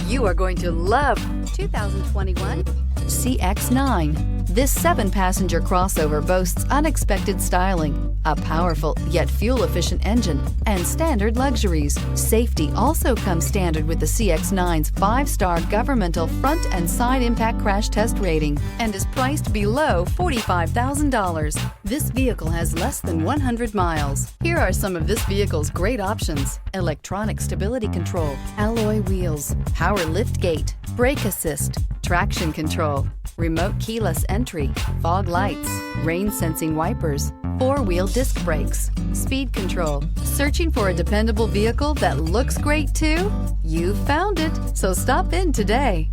You are going to love 2021 CX-9. This 7-passenger crossover boasts unexpected styling, a powerful yet fuel-efficient engine, and standard luxuries. Safety also comes standard with the CX-9's 5-star governmental front and side impact crash test rating and is priced below $45,000. This vehicle has less than 100 miles. Here are some of this vehicle's great options: electronic stability control, alloy wheels, power lift gate, brake assist, traction control, remote keyless entry, fog lights, rain sensing wipers, 4-wheel disc brakes, speed control. Searching for a dependable vehicle that looks great too? You found it, so stop in today.